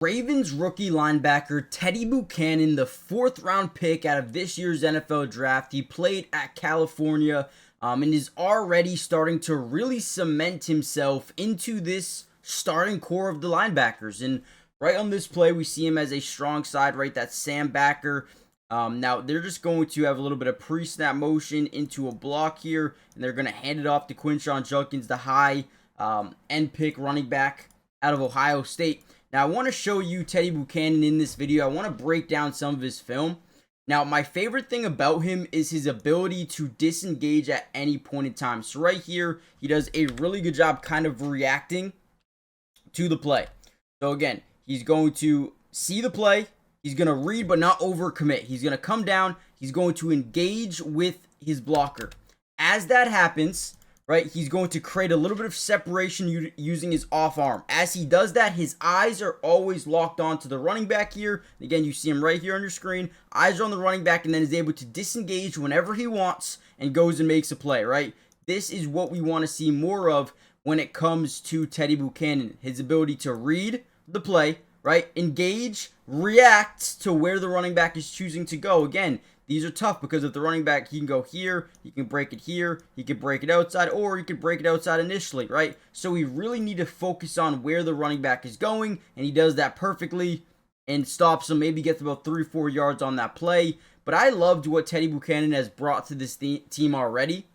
Ravens rookie linebacker Teddye Buchanan, the 4th round pick out of this year's NFL draft. He played at California and is already starting to really cement himself into this starting core of the linebackers. And right on this play, we see him as a strong side, right? That's Sam backer. Now, they're just going to have a little bit of pre-snap motion into a block here, and they're going to hand it off to Quinshon Judkins, the high end pick running back out of Ohio State. Now, I want to show you Teddye Buchanan in this video. I want to break down some of his film. Now, my favorite thing about him is his ability to disengage at any point in time. So right here, he does a really good job kind of reacting to the play. So again, he's going to see the play. He's going to read but not overcommit. He's going to come down. He's going to engage with his blocker. As that happens, right, he's going to create a little bit of separation using his off arm. As he does that, his eyes are always locked onto the running back here. Again, you see him right here on your screen. Eyes are on the running back, and then is able to disengage whenever he wants and goes and makes a play, right? This is what we want to see more of when it comes to Teddye Buchanan. His ability to read the play, right? Engage, react to where the running back is choosing to go. Again, these are tough because if the running back, he can go here, he can break it here, he can break it outside, or he can break it outside initially, right? So we really need to focus on where the running back is going, and he does that perfectly and stops him, maybe gets about 3-4 yards on that play. But I loved what Teddye Buchanan has brought to this team already.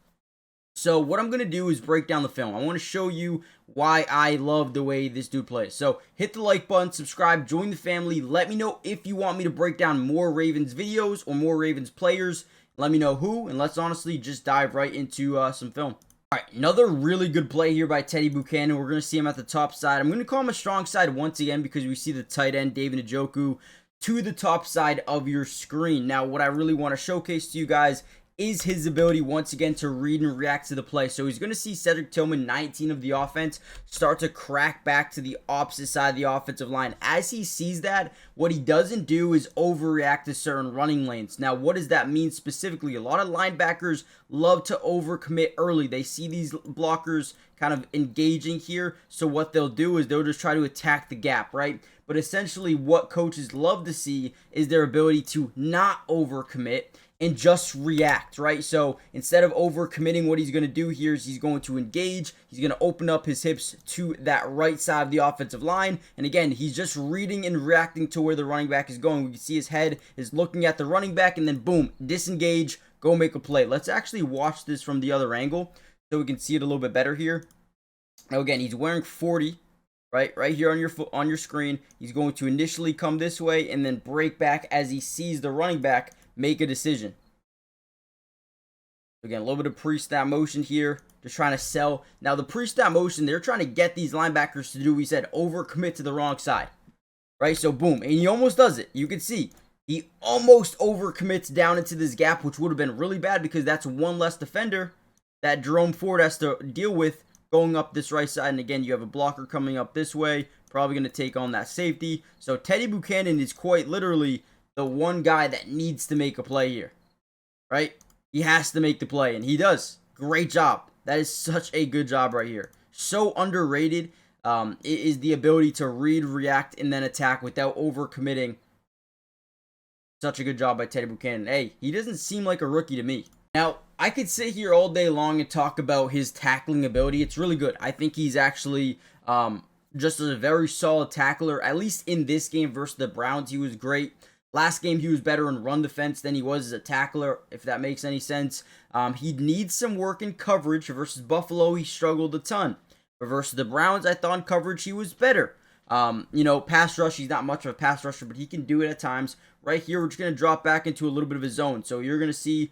So what I'm going to do is break down the film. I want to show you why I love the way this dude plays. So hit the like button, subscribe, join the family. Let me know if you want me to break down more Ravens videos or more Ravens players. Let me know who, and let's honestly just dive right into some film. All right, another really good play here by Teddye Buchanan. We're going to see him at the top side. I'm going to call him a strong side once again because we see the tight end, David Njoku, to the top side of your screen. Now, what I really want to showcase to you guys is his ability once again to read and react to the play. So he's going to see Cedric Tillman, 19 of the offense, start to crack back to the opposite side of the offensive line. As he sees that, what he doesn't do is overreact to certain running lanes. Now, what does that mean specifically? A lot of linebackers love to overcommit early. They see these blockers kind of engaging here, so what they'll do is they'll just try to attack the gap, right? But essentially what coaches love to see is their ability to not overcommit and just react, right? So instead of overcommitting, what he's going to do here is he's going to engage. He's going to open up his hips to that right side of the offensive line. And again, he's just reading and reacting to where the running back is going. We can see his head is looking at the running back, and then boom, disengage, go make a play. Let's actually watch this from the other angle so we can see it a little bit better here. Now again, he's wearing 40. Right here on your screen. He's going to initially come this way and then break back as he sees the running back make a decision. Again, a little bit of pre-snap motion here. Just trying to sell. Now, the pre-snap motion, they're trying to get these linebackers to do, we said, overcommit to the wrong side. Right? So, boom. And he almost does it. You can see. He almost overcommits down into this gap, which would have been really bad because that's one less defender that Jerome Ford has to deal with going up this right side. And again, you have a blocker coming up this way, probably going to take on that safety. So Teddye Buchanan is quite literally the one guy that needs to make a play here, right? He has to make the play, and he does. Great job. That is such a good job right here. So underrated. It is the ability to read, react, and then attack without overcommitting. Such a good job by Teddye Buchanan. Hey, he doesn't seem like a rookie to me. Now, I could sit here all day long and talk about his tackling ability. It's really good. I think he's actually just a very solid tackler. At least in this game versus the Browns, he was great. Last game, he was better in run defense than he was as a tackler, if that makes any sense. He needs some work in coverage. Versus Buffalo, he struggled a ton. But versus the Browns, I thought in coverage he was better. Pass rush, he's not much of a pass rusher, but he can do it at times. Right here, we're just going to drop back into a little bit of a zone. So you're going to see,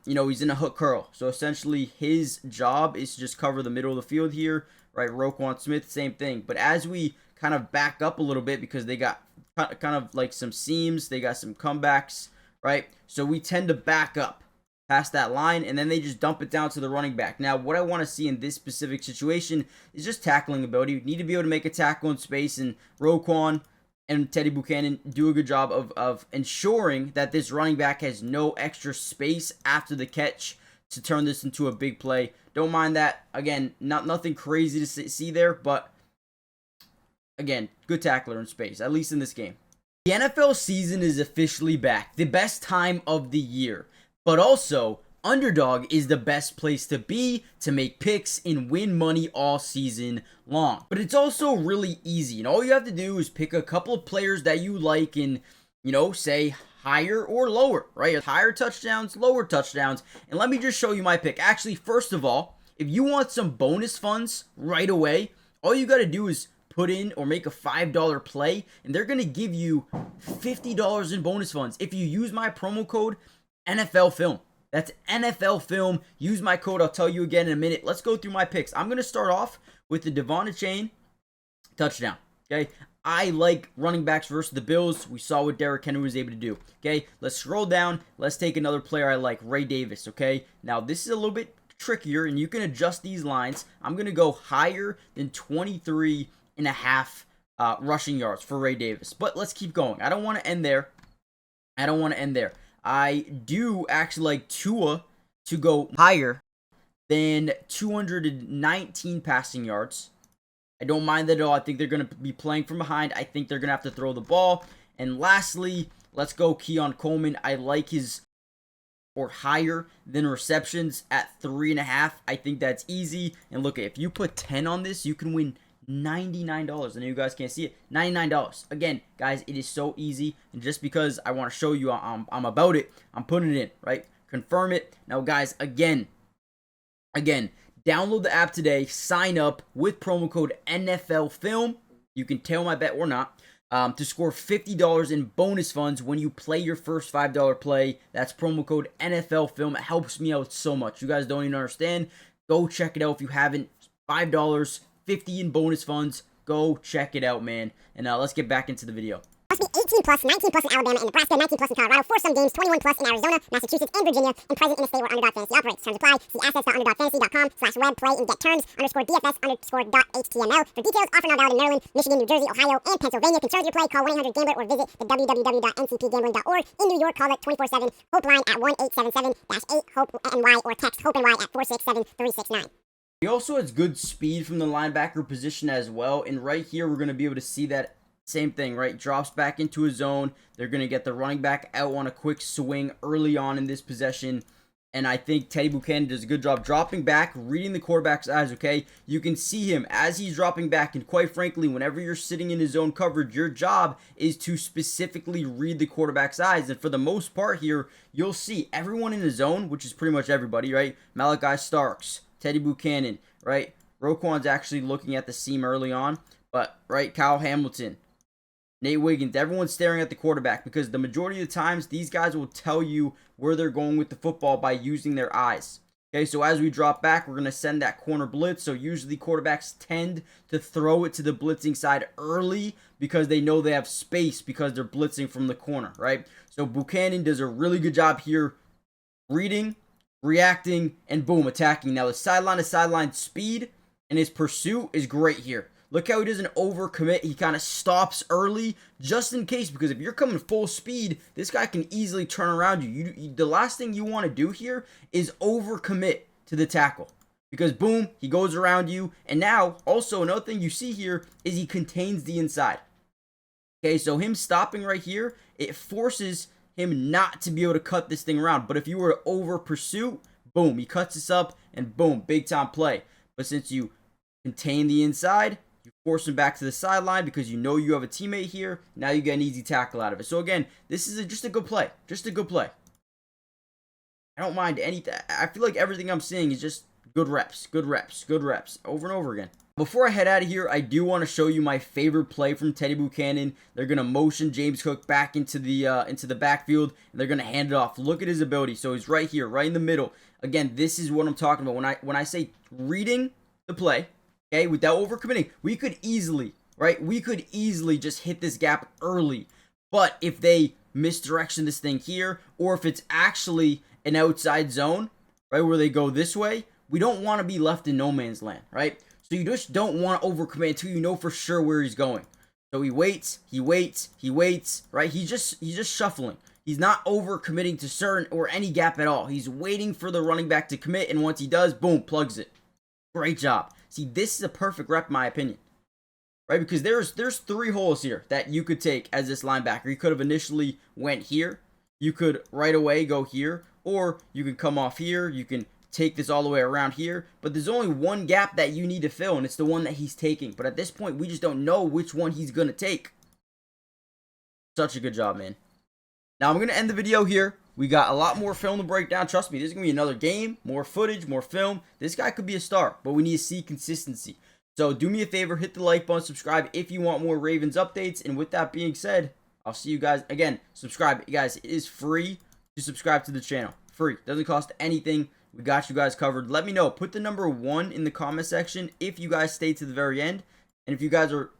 he's in a hook curl. So essentially, his job is to just cover the middle of the field here. Right, Roquan Smith, same thing. But as we kind of back up a little bit because they got kind of like some seams, they got some comebacks, right? So we tend to back up past that line, and then they just dump it down to the running back. Now, what I want to see in this specific situation is just tackling ability. You need to be able to make a tackle in space, and Roquan and Teddye Buchanan do a good job of ensuring that this running back has no extra space after the catch to turn this into a big play. Don't mind that. Again, nothing crazy to see there, but again, good tackler in space, at least in this game. The NFL season is officially back, the best time of the year, but also Underdog is the best place to be to make picks and win money all season long. But it's also really easy, and all you have to do is pick a couple of players that you like and, say higher or lower, right? Higher touchdowns, lower touchdowns, and let me just show you my pick. Actually, first of all, if you want some bonus funds right away, all you got to do is put in or make a $5 play, and they're going to give you $50 in bonus funds if you use my promo code NFL Film. That's NFL Film. Use my code. I'll tell you again in a minute. Let's go through my picks. I'm going to start off with the Devon Chain touchdown. Okay. I like running backs versus the Bills. We saw what Derrick Henry was able to do. Okay. Let's scroll down. Let's take another player I like, Ray Davis. Okay. Now, this is a little bit trickier, and you can adjust these lines. I'm going to go higher than 23.5 rushing yards for Ray Davis. But let's keep going. I don't want to end there. I do actually like Tua to go higher than 219 passing yards. I don't mind that at all. I think they're going to be playing from behind. I think they're going to have to throw the ball. And lastly, let's go Keon Coleman. I like his or higher than receptions at 3.5. I think that's easy. And look, if you put 10 on this, you can win $99. I know you guys can't see it. $99. Again, guys, it is so easy. And just because I want to show you I'm about it, I'm putting it in, right? Confirm it. Now, guys, again, download the app today. Sign up with promo code NFL Film. You can tail my bet or not. To score $50 in bonus funds when you play your first $5 play. That's promo code NFL Film. It helps me out so much. You guys don't even understand. Go check it out if you haven't. $5. 50 in bonus funds. Go check it out, man. And let's get back into the video. Must be 18 plus, 19 plus in Alabama and Nebraska, 19 plus in Colorado, for some games, 21 plus in Arizona, Massachusetts, and Virginia, and present in a state where Underdog Fantasy operates. Terms apply. See assets.underdogfantasy.com/web play and get terms _DFS_.html for details. Offer not valid in Maryland, Michigan, New Jersey, Ohio, and Pennsylvania. Concerns your play, call 1-800-GAMBLER or visit the www.ncpgambling.org. In New York, call it 24/7 Hope line at 1-877-8-HOPE-NY or text HOPE-NY at 467-369. He also has good speed from the linebacker position as well. And right here, we're going to be able to see that same thing, right? Drops back into a zone. They're going to get the running back out on a quick swing early on in this possession. And I think Teddye Buchanan does a good job dropping back, reading the quarterback's eyes, okay? You can see him as he's dropping back. And quite frankly, whenever you're sitting in his zone coverage, your job is to specifically read the quarterback's eyes. And for the most part here, you'll see everyone in the zone, which is pretty much everybody, right? Malachi Starks, Teddye Buchanan, right? Roquan's actually looking at the seam early on, but, right, Kyle Hamilton, Nate Wiggins, everyone's staring at the quarterback because the majority of the times, these guys will tell you where they're going with the football by using their eyes. Okay, so as we drop back, we're going to send that corner blitz. So usually quarterbacks tend to throw it to the blitzing side early because they know they have space because they're blitzing from the corner, right? So Buchanan does a really good job here reading, reacting, and boom, attacking. Now, the sideline-to-sideline speed and his pursuit is great here. Look how he doesn't overcommit. He kind of stops early just in case, because if you're coming full speed, this guy can easily turn around you. The last thing you want to do here is overcommit to the tackle, because boom, he goes around you. And now, also, another thing you see here is he contains the inside. Okay, so him stopping right here, it forces him not to be able to cut this thing around. But if you were to over pursuit, boom, he cuts this up, and boom, big time play. But since you contain the inside, you force him back to the sideline because you know you have a teammate here. Now you get an easy tackle out of it. So again, this is just a good play. Just a good play. I don't mind anything. I feel like everything I'm seeing is just good reps, good reps, good reps, over and over again. Before I head out of here, I do want to show you my favorite play from Teddye Buchanan. They're going to motion James Cook back into the backfield, and they're going to hand it off. Look at his ability. So he's right here, right in the middle. Again, this is what I'm talking about. When I say reading the play, okay, without overcommitting, we could easily, right? We could easily just hit this gap early. But if they misdirection this thing here, or if it's actually an outside zone, right, where they go this way, we don't want to be left in no man's land, right? So you just don't want to overcommit until you know for sure where he's going. So he waits, right? He's just shuffling. He's not overcommitting to certain or any gap at all. He's waiting for the running back to commit, and once he does, boom, plugs it. Great job. See, this is a perfect rep in my opinion. right? Because there's 3 holes here that you could take as this linebacker. You could have initially went here. You could right away go here, or you can come off here. You can take this all the way around here, but there's only one gap that you need to fill, and it's the one that he's taking. But at this point, we just don't know which one he's going to take. Such a good job, man. Now, I'm going to end the video here. We got a lot more film to break down. Trust me, this is going to be another game, more footage, more film. This guy could be a star, but we need to see consistency. So do me a favor, hit the like button, subscribe if you want more Ravens updates. And with that being said, I'll see you guys. Again, subscribe. Guys, it is free to subscribe to the channel. Free. Doesn't cost anything. We got you guys covered. Let me know. Put the number 1 in the comment section if you guys stay to the very end. And if you guys are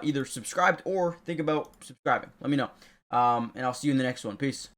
either subscribed or think about subscribing. Let me know. And I'll see you in the next one. Peace.